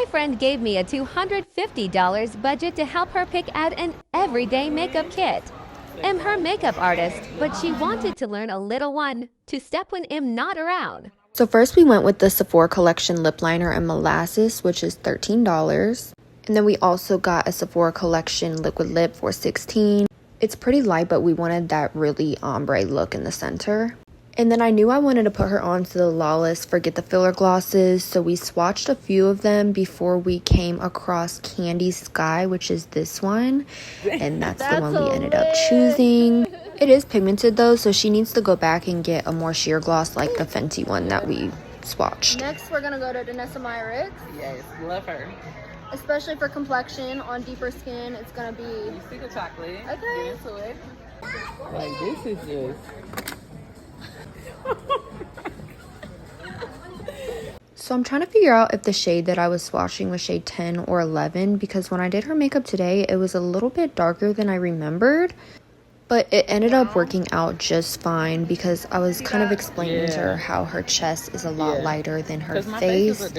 My friend gave me a $250 budget to help her pick out an everyday makeup kit. I'm her makeup artist, but she wanted to learn a little one to step when I'm not around. So first we went with the Sephora Collection lip liner in Molasses, which is $13. And then we also got a Sephora Collection liquid lip for $16. It's pretty light, but we wanted that really ombre look in the center. And then I knew I wanted to put her on to the Lawless Forget the Filler glosses, so we swatched a few of them before we came across Candy Sky, which is this one. And that's the one we ended up choosing. It is pigmented though, so she needs to go back and get a more sheer gloss like the Fenty one that we swatched. Next, we're gonna go to Danessa Myricks. Yes, love her. Especially for complexion, on deeper skin, it's gonna be... You see the chocolate? Okay. Get into it. Like, this is just... So I'm trying to figure out if the shade that I was swatching was shade 10 or 11, because when I did her makeup today, it was a little bit darker than I remembered. But it ended up working out just fine because I was kind of explaining to her how her chest is a lot lighter than her face,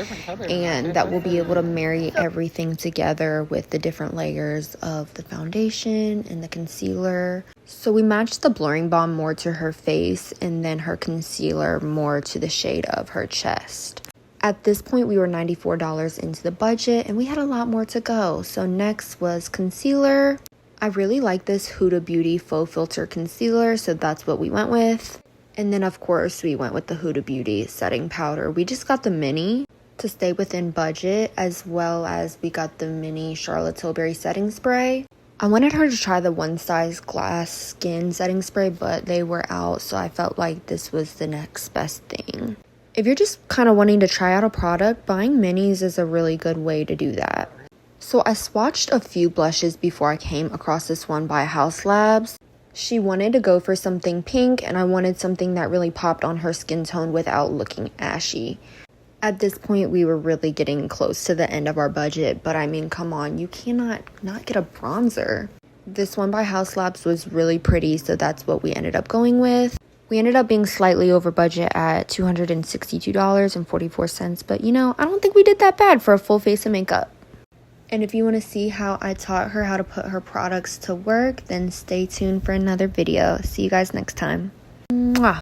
and that we'll be able to marry everything together with the different layers of the foundation and the concealer. So we matched the blurring balm more to her face and then her concealer more to the shade of her chest. At this point, we were $94 into the budget and we had a lot more to go. So next was concealer. I really like this Huda Beauty Faux Filter Concealer, so that's what we went with. And then, of course, we went with the Huda Beauty Setting Powder. We just got the mini to stay within budget, as well as we got the mini Charlotte Tilbury Setting Spray. I wanted her to try the One Size Glass Skin Setting Spray, but they were out, so I felt like this was the next best thing. If you're just kind of wanting to try out a product, buying minis is a really good way to do that. So I swatched a few blushes before I came across this one by Haus Labs. She wanted to go for something pink, and I wanted something that really popped on her skin tone without looking ashy. At this point, we were really getting close to the end of our budget, but I mean, come on, you cannot not get a bronzer. This one by Haus Labs was really pretty, so that's what we ended up going with. We ended up being slightly over budget at $262.44, but you know, I don't think we did that bad for a full face of makeup. And if you want to see how I taught her how to put her products to work, then stay tuned for another video. See you guys next time. Mwah.